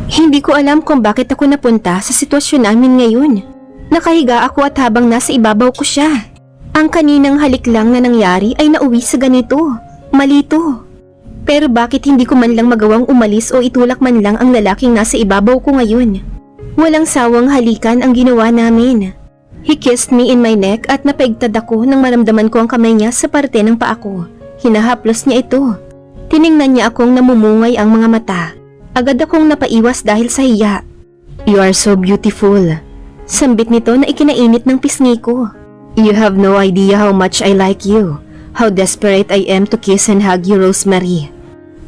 Hindi ko alam kung bakit ako napunta sa sitwasyon namin ngayon. Nakahiga ako at habang nasa ibabaw ko siya. Ang kaninang halik lang na nangyari ay nauwi sa ganito. Malito. Pero bakit hindi ko man lang magawang umalis o itulak man lang ang lalaking nasa ibabaw ko ngayon? Walang sawang halikan ang ginawa namin. He kissed me in my neck at napaigtad ako nang maramdaman ko ang kamay niya sa parte ng paa ko. Hinahaplos niya ito. Tiningnan niya akong namumungay ang mga mata. Agad akong napaiwas dahil sa hiya. You are so beautiful. Sambit nito na ikinainit ng pisngi ko. You have no idea how much I like you. How desperate I am to kiss and hug you, Rosemary.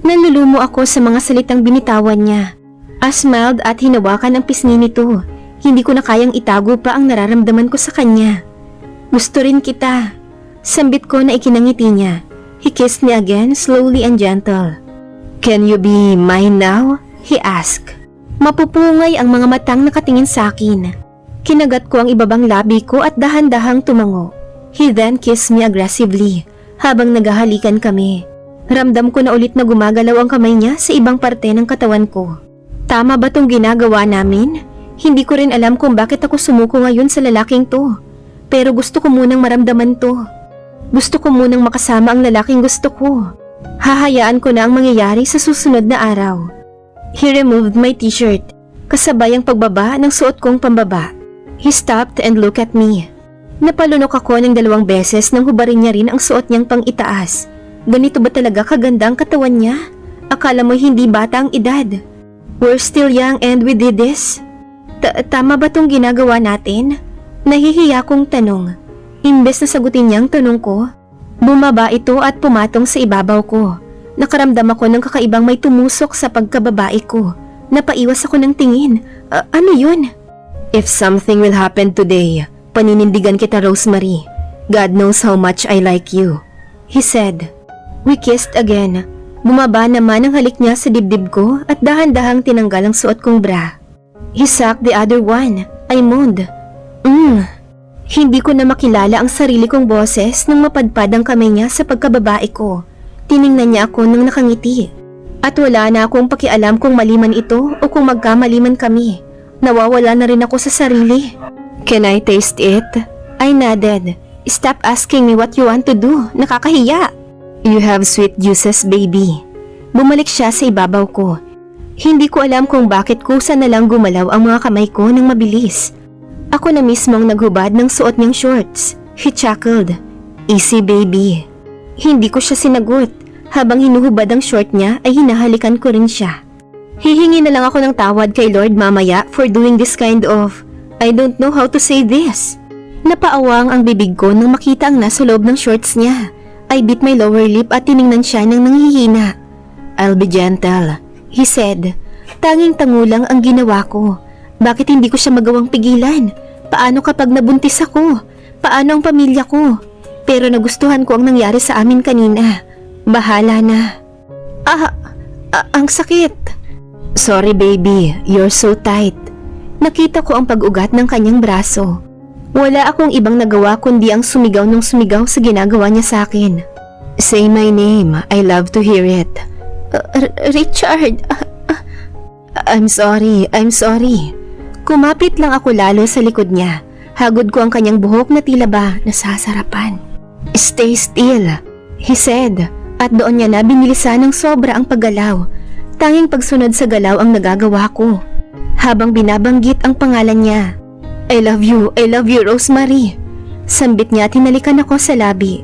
Nanlulumo ako sa mga salitang binitawan niya. I smiled at hinawakan ang pisngi nito. Hindi ko na kayang itago pa ang nararamdaman ko sa kanya. Gusto rin kita. Sambit ko na ikinangiti niya. He kissed me again, slowly and gentle. Can you be mine now? He asked. Mapupungay ang mga matang nakatingin sa akin. Kinagat ko ang ibabang labi ko at dahan-dahang tumango. He then kissed me aggressively habang naghahalikan kami. Ramdam ko na ulit na gumagalaw ang kamay niya sa ibang parte ng katawan ko. Tama ba tong ginagawa namin? Hindi ko rin alam kung bakit ako sumuko ngayon sa lalaking to. Pero gusto ko munang maramdaman to. Gusto ko munang makasama ang lalaking gusto ko. Hahayaan ko na ang mangyayari sa susunod na araw. He removed my t-shirt, kasabay ang pagbaba ng suot kong pambaba. He stopped and looked at me. Napalunok ako ng 2 beses nang hubarin niya rin ang suot niyang pang-itaas. Ganito ba talaga kaganda ang katawan niya? Akala mo hindi bata ang edad. We're still young and we did this. Tama ba tong ginagawa natin? Nahihiya kong tanong. Imbes na sagutin niya ang tanong ko, bumaba ito at pumatong sa ibabaw ko. Nakaramdam ako ng kakaibang may tumusok sa pagkababae ko. Napaiwas ako ng tingin. Ano yun? If something will happen today, paninindigan kita, Rosemary. God knows how much I like you. He said. We kissed again. Bumaba naman ang halik niya sa dibdib ko at dahan-dahang tinanggal ang suot kong bra. He sucked the other one. I moaned. Hindi ko na makilala ang sarili kong boses nang mapadpad ang kamay niya sa pagkababae ko. Tiningnan niya ako nang nakangiti. At wala na akong pakialam kung maliman ito o kung magkamaliman kami. Nawawala na rin ako sa sarili. Can I taste it? I nodded. Stop asking me what you want to do. Nakakahiya. You have sweet juices, baby. Bumalik siya sa ibabaw ko. Hindi ko alam kung bakit kusa na lang gumalaw ang mga kamay ko ng mabilis. Ako na mismo ang naghubad ng suot niyang shorts. He chuckled. Easy, baby. Hindi ko siya sinagot. Habang hinuhubad ang short niya ay hinahalikan ko rin siya. Hihingi na lang ako ng tawad kay Lord mamaya for doing this kind of, I don't know how to say this. Napaawang ang bibig ko nang makita ang nasa loob ng shorts niya. I bit my lower lip at tiningnan siya nang nanghihina. I'll be gentle, he said. Tanging tangulang ang ginawa ko. Bakit hindi ko siya magawang pigilan? Paano kapag nabuntis ako? Paano ang pamilya ko? Pero nagustuhan ko ang nangyari sa amin kanina. Bahala na. Ang sakit. Sorry baby, you're so tight. Nakita ko ang pag-ugat ng kanyang braso. Wala akong ibang nagawa kundi ang sumigaw ng sumigaw sa ginagawa niya sa akin. Say my name, I love to hear it. Richard, I'm sorry. Kumapit lang ako lalo sa likod niya. Hagod ko ang kanyang buhok na tila ba nasasarapan. Stay still, he said. At doon niya na binilisan ng sobra ang paggalaw. Tanging pagsunod sa galaw ang nagagawa ko. Habang binabanggit ang pangalan niya. I love you, Rosemary. Sambit niya at hinalikan ako sa labi.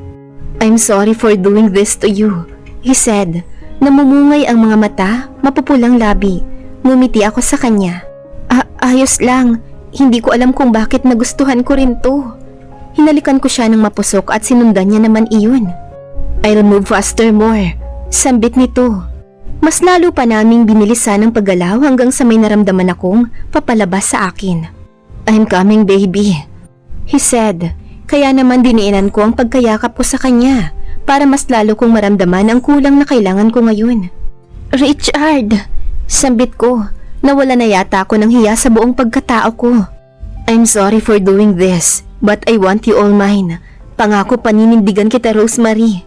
I'm sorry for doing this to you, he said. Namumungay ang mga mata, mapupulang labi. Ngumiti ako sa kanya. Ayos lang. Hindi ko alam kung bakit nagustuhan ko rin to. Hinalikan ko siya ng mapusok at sinundan niya naman iyon. I'll move faster more. Sambit nito. Mas lalo pa naming binilisan ang paggalaw hanggang sa may naramdaman akong papalabas sa akin. I'm coming, baby, he said. Kaya naman diniinan ko ang pagkayakap ko sa kanya para mas lalo kong maramdaman ang kulang na kailangan ko ngayon. Richard, sambit ko. Nawala na yata ako ng hiya sa buong pagkatao ko. I'm sorry for doing this, but I want you all mine. Pangako paninindigan kita, Rosemary.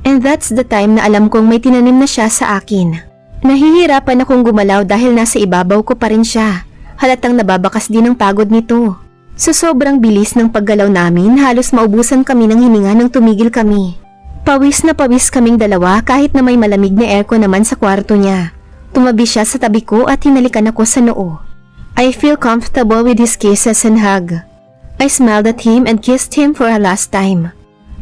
And that's the time na alam kong may tinanim na siya sa akin. Nahihirapan akong gumalaw dahil nasa ibabaw ko pa rin siya. Halatang nababakas din ang pagod nito. Sa sobrang bilis ng paggalaw namin, halos maubusan kami ng hininga nang tumigil kami. Pawis na pawis kaming dalawa kahit na may malamig na aircon naman sa kwarto niya. Tumabi siya sa tabi ko at hinalikan ako sa noo. I feel comfortable with his kisses and hug. I smiled at him and kissed him for a last time.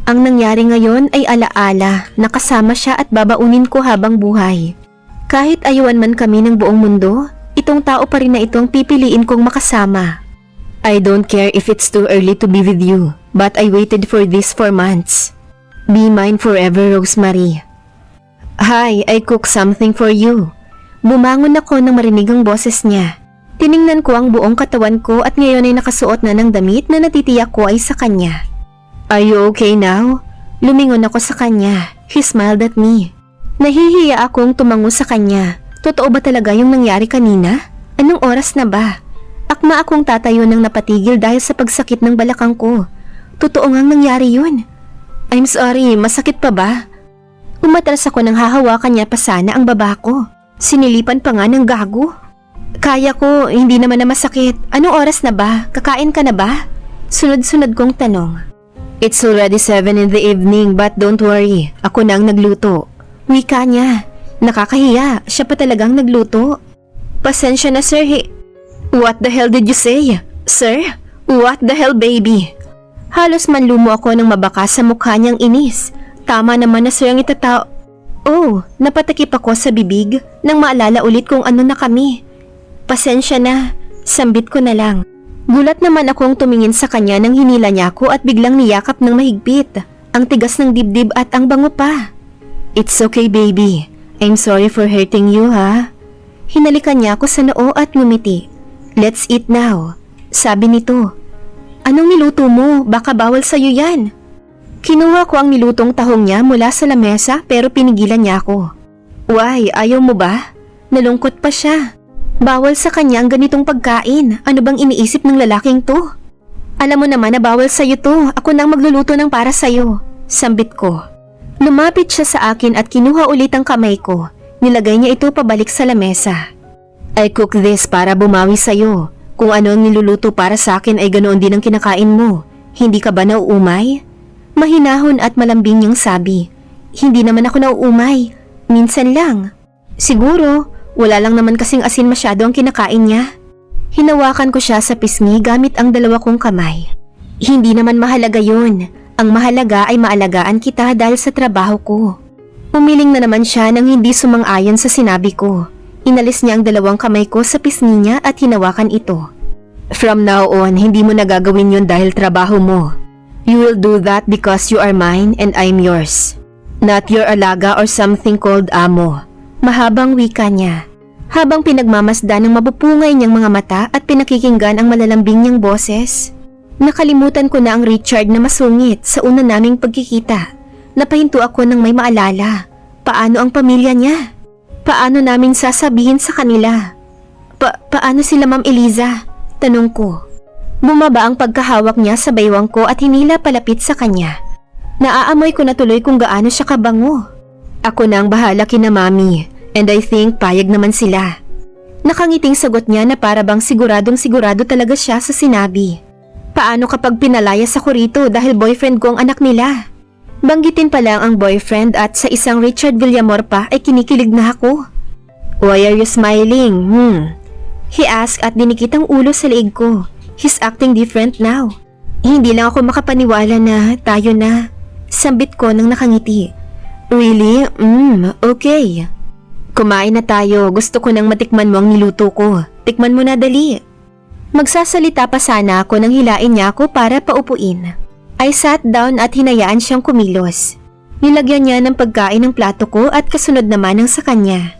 Ang nangyari ngayon ay alaala na kasama siya at babaunin ko habang buhay. Kahit ayawan man kami ng buong mundo, itong tao pa rin na ito ang pipiliin kong makasama. I don't care if it's too early to be with you, but I waited for this for months. Be mine forever, Rosemary. Hi, I cook something for you. Bumangon ako nang marinig ang boses niya. Tiningnan ko ang buong katawan ko at ngayon ay nakasuot na ng damit na natitiyak ko ay sa kanya. Are you okay now? Lumingon ako sa kanya. He smiled at me. Nahihiya akong tumango sa kanya. Totoo ba talaga yung nangyari kanina? Anong oras na ba? Akma akong tatayo nang napatigil dahil sa pagsakit ng balakang ko. Totoo ngang nangyari yun. I'm sorry, masakit pa ba? Umatras ako nang hahawakan niya pa sana ang baba ko. Sinilipan pa nga ng gago. Kaya ko, hindi naman na masakit. Anong oras na ba? Kakain ka na ba? Sunod-sunod kong tanong. It's already 7 in the evening but don't worry. Ako na ang nagluto. Wika niya. Nakakahiya. Siya pa talagang nagluto. Pasensya na sir. What the hell did you say? Sir? What the hell baby? Halos manlumo ako nang mabaka sa mukha niyang inis. Tama naman na sir ang itatao. Oh, napatakip ako sa bibig nang maalala ulit kung ano na kami. Pasensya na. Sambit ko na lang. Gulat naman akong tumingin sa kanya nang hinila niya ako at biglang niyakap ng mahigpit. Ang tigas ng dibdib at ang bango pa. It's okay baby. I'm sorry for hurting you ha. Hinalikan niya ako sa noo at ngumiti. Let's eat now. Sabi nito. Anong niluto mo? Baka bawal sa'yo yan. Kinuha ko ang nilutong tahong niya mula sa lamesa pero pinigilan niya ako. Why? Ayaw mo ba? Nalungkot pa siya. Bawal sa kanya ang ganitong pagkain. Ano bang iniisip ng lalaking to? Alam mo naman na bawal sa'yo to. Ako nang magluluto ng para sa'yo. Sambit ko. Lumapit siya sa akin at kinuha ulit ang kamay ko. Nilagay niya ito pabalik sa lamesa. I cook this para bumawi sa'yo. Kung ano ang niluluto para sa akin ay ganoon din ang kinakain mo. Hindi ka ba nauumay? Mahinahon at malambing niyang sabi. Hindi naman ako nauumay. Minsan lang. Siguro, wala lang naman kasing asin masyado ang kinakain niya. Hinawakan ko siya sa pisngi gamit ang dalawa kong kamay. Hindi naman mahalaga yun. Ang mahalaga ay maalagaan kita dahil sa trabaho ko. Umiling na naman siya nang hindi sumang-ayon sa sinabi ko. Inalis niya ang dalawang kamay ko sa pisngi niya at hinawakan ito. From now on, hindi mo nagagawin yun dahil trabaho mo. You will do that because you are mine and I'm yours. Not your alaga or something called amo. Mahabang wika niya. Habang pinagmamasdan ng mapupungay niyang mga mata at pinakikinggan ang malalambing niyang boses. Nakalimutan ko na ang Richard na masungit sa una naming pagkikita. Napahinto ako nang may maalala. Paano ang pamilya niya? Paano namin sasabihin sa kanila? Paano sila Ma'am Eliza? Tanong ko. Bumaba ang pagkahawak niya sa baywang ko at hinila palapit sa kanya. Naaamoy ko na tuloy kung gaano siya kabango. Ako na ang bahala kina Mami and I think payag naman sila. Nakangiting sagot niya na para bang siguradong sigurado talaga siya sa sinabi. Paano kapag pinalayas ako rito dahil boyfriend ko ang anak nila? Banggitin pa lang ang boyfriend at sa isang Richard Villamor pa ay kinikilig na ako. Why are you smiling? He asked at dinikit ang ulo sa leeg ko. He's acting different now. Hindi lang ako makapaniwala na tayo na. Sambit ko nang nakangiti. Really? Okay. Kumain na tayo. Gusto ko nang matikman mo ang niluto ko. Tikman mo na dali. Magsasalita pa sana ako nang hilain niya ako para paupuin. I sat down at hinayaan siyang kumilos. Nilagyan niya ng pagkain ng plato ko at kasunod naman ng sa kanya.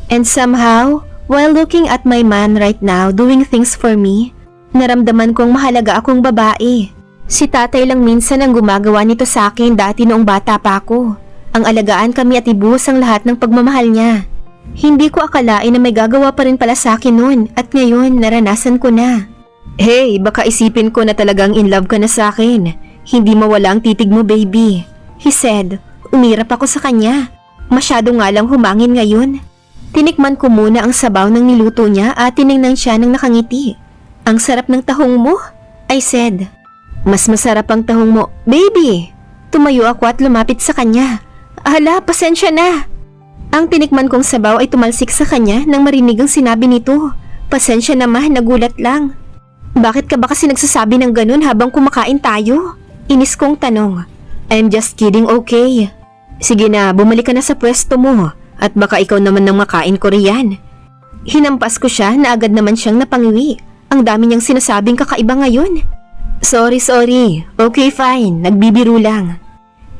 And somehow, while looking at my man right now doing things for me, naramdaman kong mahalaga akong babae. Si tatay lang minsan ang gumagawa nito sa akin dati noong bata pa ako. Ang alagaan kami at ibuhos ang lahat ng pagmamahal niya. Hindi ko akalain na may gagawa pa rin pala sa akin noon at ngayon naranasan ko na. Hey, baka isipin ko na talagang in love ka na sa akin. Hindi mawala ang titig mo baby. He said, umirap ako sa kanya. Masyado nga lang humangin ngayon. Tinikman ko muna ang sabaw ng niluto niya at tiningnan siya ng nakangiti. Ang sarap ng tahong mo, I said. Mas masarap ang tahong mo, baby. Tumayo ako at lumapit sa kanya. Hala, pasensya na. Ang tinikman kong sabaw ay tumalsik sa kanya nang marinig ang sinabi nito. Pasensya naman, nagulat lang. Bakit ka ba kasi nagsasabi ng ganun habang kumakain tayo? Inis kong tanong. I'm just kidding, okay? Sige na, bumalik ka na sa pwesto mo at baka ikaw naman nang makain ko riyan. Hinampas ko siya na agad naman siyang napangiwi. Ang dami niyang sinasabing kakaiba ngayon. Sorry. Okay, fine. Nagbibiro lang.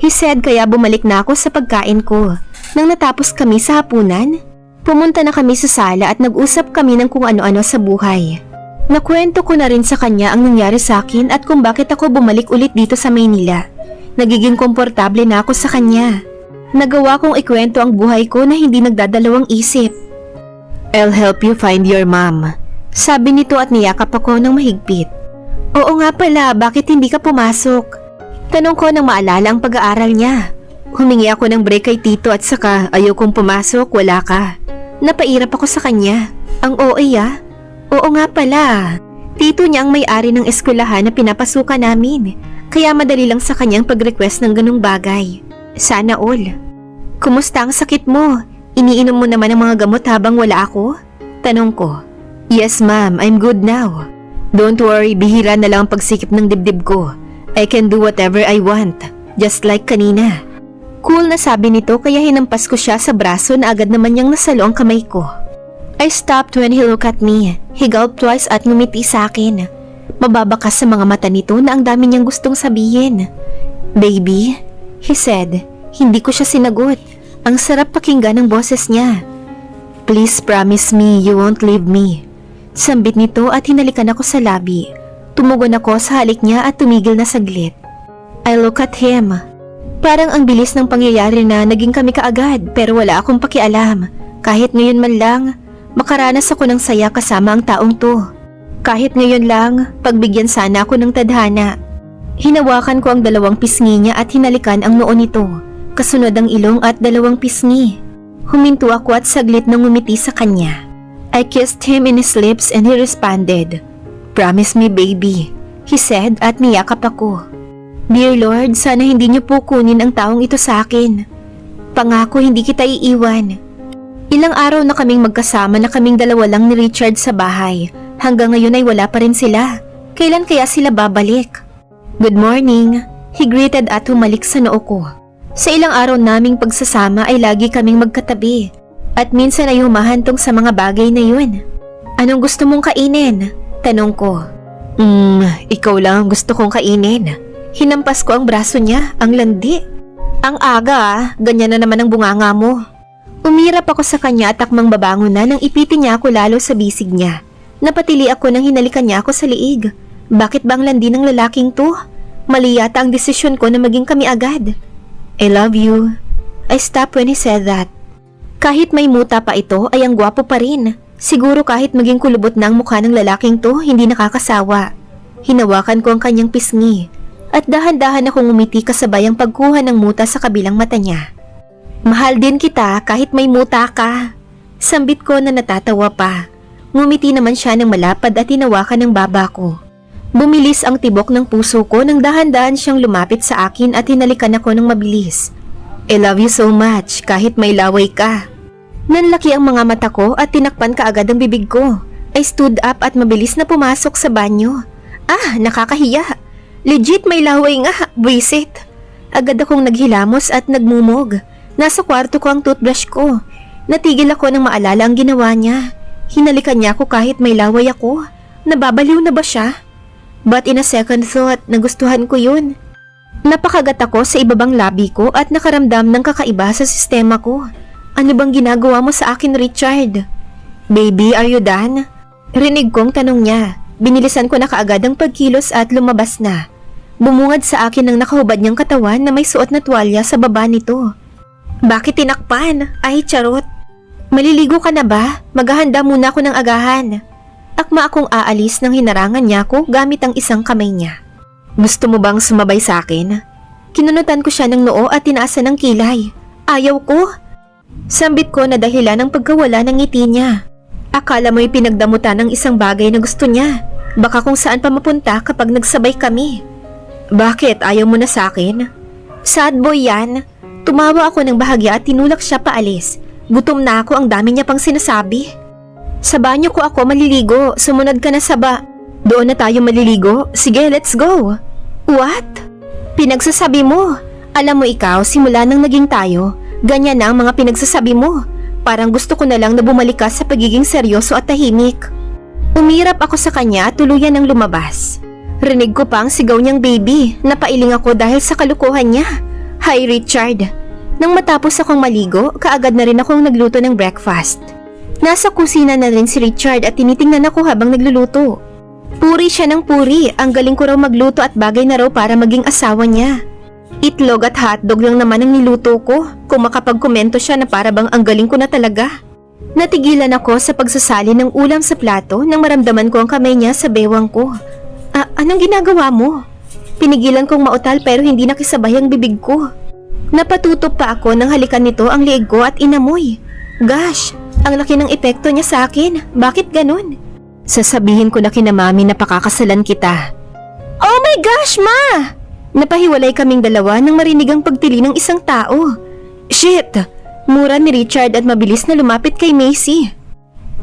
He said kaya bumalik na ako sa pagkain ko. Nang natapos kami sa hapunan, pumunta na kami sa sala at nag-usap kami ng kung ano-ano sa buhay. Nakwento ko na rin sa kanya ang nangyari sa akin at kung bakit ako bumalik ulit dito sa Maynila. Nagiging komportable na ako sa kanya. Nagawa kong ikwento ang buhay ko na hindi nagdadalawang isip. I'll help you find your mom. Sabi nito at niyakap ako ng mahigpit. Oo nga pala, bakit hindi ka pumasok? Tanong ko nang maalala ang pag-aaral niya. Humingi ako ng break kay tito at saka ayaw kong pumasok, wala ka. Napairap ako sa kanya. Ang OA Oo nga pala. Tito niya ang may-ari ng eskwelahan na pinapasukan namin. Kaya madali lang sa kanyang pag-request ng ganung bagay. Sana all. Kumusta ang sakit mo? Iniinom mo naman ang mga gamot habang wala ako? Tanong ko. Yes ma'am, I'm good now. Don't worry, bihira na lang ang pagsikip ng dibdib ko. I can do whatever I want, just like kanina. Cool na sabi nito kaya hinampas ko siya sa braso na agad naman niyang nasalo ang kamay ko. I stopped when he looked at me. He gulped twice at ngumiti sa akin. Mababakas sa mga mata nito na ang dami niyang gustong sabihin. Baby, he said. Hindi ko siya sinagot. Ang sarap pakinggan ng boses niya. Please promise me you won't leave me. Sambit nito at hinalikan ako sa labi. Tumugon ako sa halik niya at tumigil na saglit. I look at him. Parang ang bilis ng pangyayari na naging kami kaagad pero wala akong pakialam. Kahit ngayon man lang, makaranas ako ng saya kasama ang taong to. Kahit ngayon lang, pagbigyan sana ako ng tadhana. Hinawakan ko ang dalawang pisngi niya at hinalikan ang noo nito. Kasunod ang ilong at dalawang pisngi. Huminto ako at saglit nang ngumiti sa kanya. I kissed him in his lips and he responded. Promise me baby, he said at niyakap ako. Dear Lord, sana hindi niyo po kunin ang taong ito sa akin. Pangako hindi kita iiwan. Ilang araw na kaming magkasama na kaming dalawa lang ni Richard sa bahay. Hanggang ngayon ay wala pa rin sila. Kailan kaya sila babalik? Good morning, he greeted at humalik sa noo ko. Sa ilang araw naming pagsasama ay lagi kaming magkatabi. At minsan ay humahantong sa mga bagay na yun. Anong gusto mong kainin? Tanong ko. Ikaw lang ang gusto kong kainin. Hinampas ko ang braso niya, ang landi. Ang aga ganyan na naman ang bunganga mo. Umirap ako sa kanya at akmang babangon na nang ipitin niya ako lalo sa bisig niya. Napatili ako nang hinalikan niya ako sa liig. Bakit bang landi ng lalaking to? Mali yata ang desisyon ko na maging kami agad. I love you. I stopped when he said that. Kahit may muta pa ito ay ang gwapo pa rin. Siguro kahit maging kulubot na ang mukha ng lalaking to, hindi nakakasawa. Hinawakan ko ang kanyang pisngi at dahan-dahan akong umiti kasabay ang pagkuha ng muta sa kabilang mata niya. Mahal din kita kahit may muta ka. Sambit ko na natatawa pa. Ngumiti naman siya ng malapad at hinawakan ng baba ko. Bumilis ang tibok ng puso ko nang dahan-dahan siyang lumapit sa akin at hinalikan ako ng mabilis. I love you so much kahit may laway ka. Nanlaki ang mga mata ko at tinakpan kaagad ang bibig ko. I stood up at mabilis na pumasok sa banyo. Nakakahiya. Legit may laway nga, visit. Agad akong naghilamos at nagmumog. Nasa kwarto ko ang toothbrush ko. Natigil ako nang maalala ang ginawa niya. Hinalikan niya ako kahit may laway ako. Nababaliw na ba siya? But in a second thought, nagustuhan ko yun. Napakagat ako sa ibabang labi ko at nakaramdam ng kakaiba sa sistema ko. Ano bang ginagawa mo sa akin, Richard? Baby, are you done? Rinig kong tanong niya. Binilisan ko na kaagad ang pagkilos at lumabas na. Bumungad sa akin ang nakahubad niyang katawan na may suot na tuwalya sa baba nito. Bakit tinakpan? Ay, charot. Maliligo ka na ba? Maghahanda muna ako ng agahan. Akma akong aalis nang hinarangan niya ako gamit ang isang kamay niya. Gusto mo bang sumabay sa akin? Kinunutan ko siya ng noo at tinaasan ng kilay. Ayaw ko. Sambit ko na dahilan ng pagkawala ng ngiti niya. Akala mo'y pinagdamutan ng isang bagay na gusto niya. Baka kung saan pa mapunta kapag nagsabay kami. Bakit? Ayaw mo na sa akin? Sad boy yan. Tumawa ako ng bahagya at tinulak siya paalis. Gutom na ako, ang dami niya pang sinasabi. Sa banyo ko ako maliligo. Sumunod ka na sa Doon na tayo maliligo? Sige, let's go. What? Pinagsasabi mo. Alam mo ikaw, simula nang naging tayo, ganyan na ang mga pinagsasabi mo. Parang gusto ko na lang na bumalik ka sa pagiging seryoso at tahimik. Umirap ako sa kanya at tuluyan ng lumabas. Rinig ko pa ang sigaw niyang baby. Napailing ako dahil sa kalukuhan niya. Hi Richard. Nang matapos akong maligo, kaagad na rin akong nagluto ng breakfast. Nasa kusina na rin si Richard at tinitingnan ako habang nagluluto. Puri siya ng puri. Ang galing ko raw magluto at bagay na raw para maging asawa niya. Itlog at hotdog lang naman ang niluto ko. Kung makapagkomento siya na para bang ang galing ko na talaga. Natigilan ako sa pagsasali ng ulam sa plato nang maramdaman ko ang kamay niya sa bewang ko. Anong ginagawa mo? Pinigilan kong mautal pero hindi nakisabay ang bibig ko. Napatutok pa ako nang halikan nito ang leeg ko at inamoy. Gosh, ang laki ng epekto niya sa akin. Bakit ganun? Sasabihin ko na kina mami na pakakasalan kita. Oh my gosh, ma! Napahiwalay kaming dalawa nang marinig ang pagtili ng isang tao. Shit! Mura ni Richard at mabilis na lumapit kay Macy.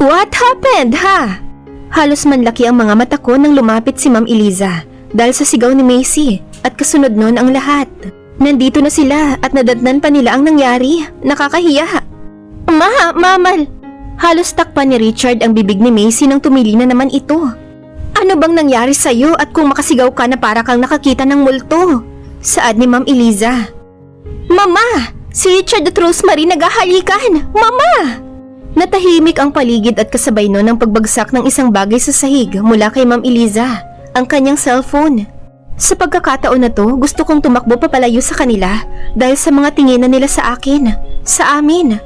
What happened, ha? Halos manlaki ang mga mata ko nang lumapit si Ma'am Eliza dahil sa sigaw ni Macy at kasunod nun ang lahat. Nandito na sila at nadatnan pa nila ang nangyari. Nakakahiya. Mamal! Halos takpan ni Richard ang bibig ni Macy nang tumili na naman ito. Ano bang nangyari sa'yo at kung makasigaw ka na para kang nakakita ng multo? Saad ni Ma'am Eliza. Mama! Si Richard at Rosemary naghahalikan! Mama! Natahimik ang paligid at kasabay nun ang pagbagsak ng isang bagay sa sahig mula kay Ma'am Eliza, ang kanyang cellphone. Sa pagkakataon na to, gusto kong tumakbo papalayo sa kanila dahil sa mga tinginan nila sa akin, sa amin.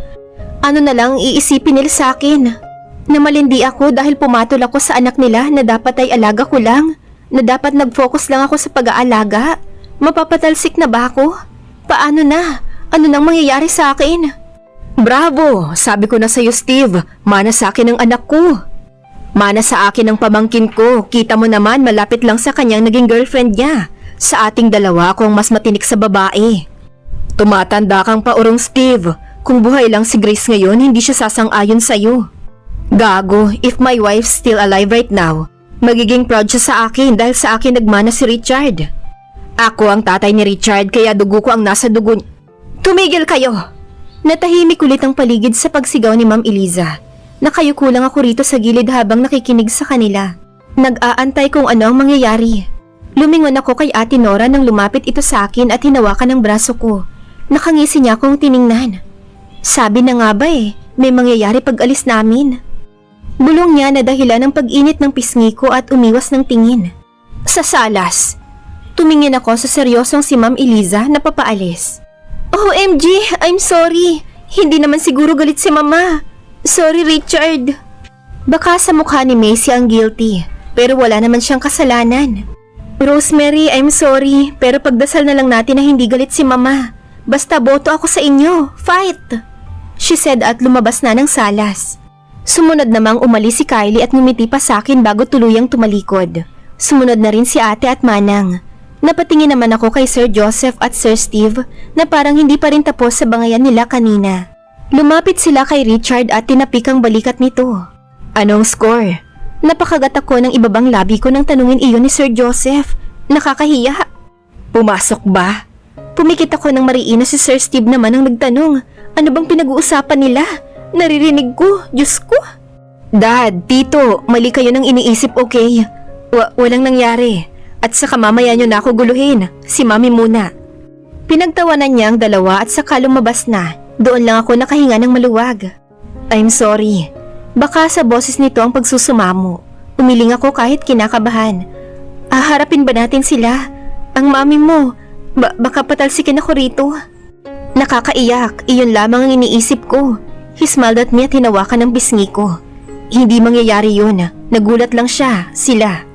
Ano na lang iisipin nila sa akin? Na malindi ako dahil pumatol ako sa anak nila na dapat ay alaga ko lang, na dapat nag-focus lang ako sa pag-aalaga. Mapapatalsik na ba ako? Paano na? Ano nang mangyayari sa akin? Bravo! Sabi ko na sa'yo, Steve. Mana sa akin ang anak ko. Mana sa akin ang pamangkin ko. Kita mo naman, malapit lang sa kanyang naging girlfriend niya. Sa ating dalawa, ako ang mas matinik sa babae. Tumatanda kang paurong, Steve. Kung buhay lang si Grace ngayon, hindi siya sasang-ayon sa'yo. Gago, if my wife's still alive right now, magiging proud siya sa akin dahil sa akin nagmana si Richard. Ako ang tatay ni Richard, kaya dugo ko ang nasa dugo niya. Tumigil kayo! Natahimik ulit ang paligid sa pagsigaw ni Ma'am Eliza. Nakayuko lang ako rito sa gilid habang nakikinig sa kanila. Nag-aantay kung ano ang mangyayari. Lumingon ako kay Ate Nora nang lumapit ito sa akin at hinawakan ang braso ko. Nakangisi niya akong tiningnan. Sabi na nga ba may mangyayari pag alis namin. Bulong niya na dahilan ng pag-init ng pisngi ko at umiwas ng tingin. Sa salas. Tumingin ako sa seryosong si Ma'am Eliza na papaalis. OMG, I'm sorry. Hindi naman siguro galit si Mama. Sorry, Richard. Baka sa mukha ni Macy ang guilty, pero wala naman siyang kasalanan. Rosemary, I'm sorry, pero pagdasal na lang natin na hindi galit si Mama. Basta boto ako sa inyo. Fight! She said at lumabas na ng salas. Sumunod namang umalis si Kylie at ngumiti pa sa akin bago tuluyang tumalikod. Sumunod na rin si Ate at Manang. Napatingin naman ako kay Sir Joseph at Sir Steve na parang hindi pa rin tapos sa bangayan nila kanina. Lumapit sila kay Richard at tinapik ang balikat nito. Anong score? Napakagat ako ng ibabang labi ko nang tanungin iyon ni Sir Joseph. Nakakahiya. Pumasok ba? Pumikit ako ng mariina si Sir Steve naman ang nagtanong. Ano bang pinag-uusapan nila? Naririnig ko, Diyos ko. Dad, Tito, mali kayo nang iniisip, okay? Walang nangyari. At saka mamaya nyo na ako guluhin. Si Mami muna. Pinagtawanan niya ang dalawa at saka lumabas na. Doon lang ako nakahinga ng maluwag. I'm sorry. Baka sa boses nito ang pagsusumamo. Umiling ako kahit kinakabahan. Harapin ba natin sila? Ang mami mo. Baka patalsikin ako rito. Nakakaiyak. Iyon lamang ang iniisip ko. He smiled at me at hinawakan ang bisngi ko. Hindi mangyayari yun. Nagulat lang siya. Sila.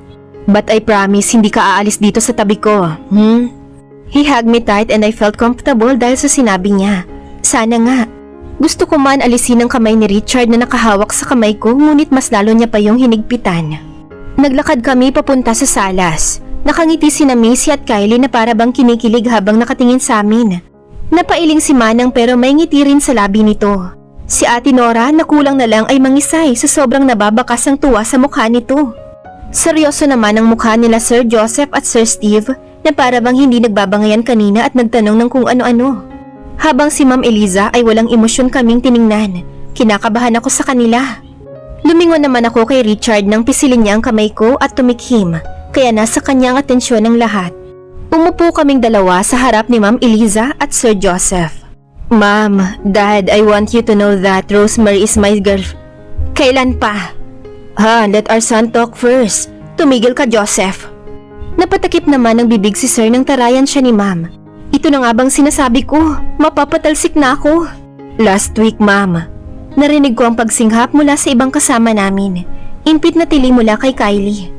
But I promise hindi ka aalis dito sa tabi ko, He hugged me tight and I felt comfortable dahil sa sinabi niya. Sana nga. Gusto ko man alisin ang kamay ni Richard na nakahawak sa kamay ko, ngunit mas lalo niya pa yung hinigpitan. Naglakad kami papunta sa salas. Nakangiti sina Macy at Kylie na para bang kinikilig habang nakatingin sa amin. Napailing si Manang pero may ngiti rin sa labi nito. Si Ate Nora na kulang na lang ay mangisay sa sobrang nababakas ang tuwa sa mukha nito. Seryoso naman ang mukha nila Sir Joseph at Sir Steve na para bang hindi nagbabangayan kanina at nagtanong ng kung ano-ano. Habang si Ma'am Eliza ay walang emosyon kaming tiningnan. Kinakabahan ako sa kanila. Lumingon naman ako kay Richard nang pisilin niya ang kamay ko at tumikhim, kaya nasa kanyang atensyon ang lahat. Umupo kaming dalawa sa harap ni Ma'am Eliza at Sir Joseph. Ma'am, Dad, I want you to know that Rosemary is my girl. Kailan pa? Let our son talk first. Tumigil ka, Joseph. Napatakip naman ang bibig si Sir nang tarayan siya ni Ma'am. Ito na nga bang sinasabi ko? Mapapatalsik na ako. Last week, Ma'am. Narinig ko ang pagsinghap mula sa ibang kasama namin. Impit na tili mula kay Kylie.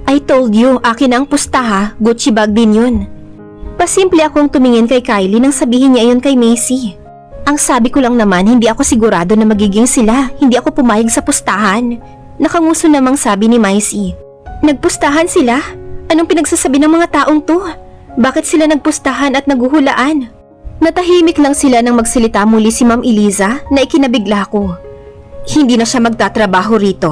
I told you, akin ang pusta ha. Gucci bag din yun. Pasimple akong tumingin kay Kylie nang sabihin niya iyon kay Macy. Ang sabi ko lang naman, hindi ako sigurado na magiging sila. Hindi ako pumayag sa pustahan. Nakanguso namang sabi ni Macy. Nagpustahan sila? Anong pinagsasabi ng mga taong to? Bakit sila nagpustahan at naguhulaan? Natahimik lang sila nang magsalita muli si Ma'am Eliza na ikinabigla ko. Hindi na siya magtatrabaho rito.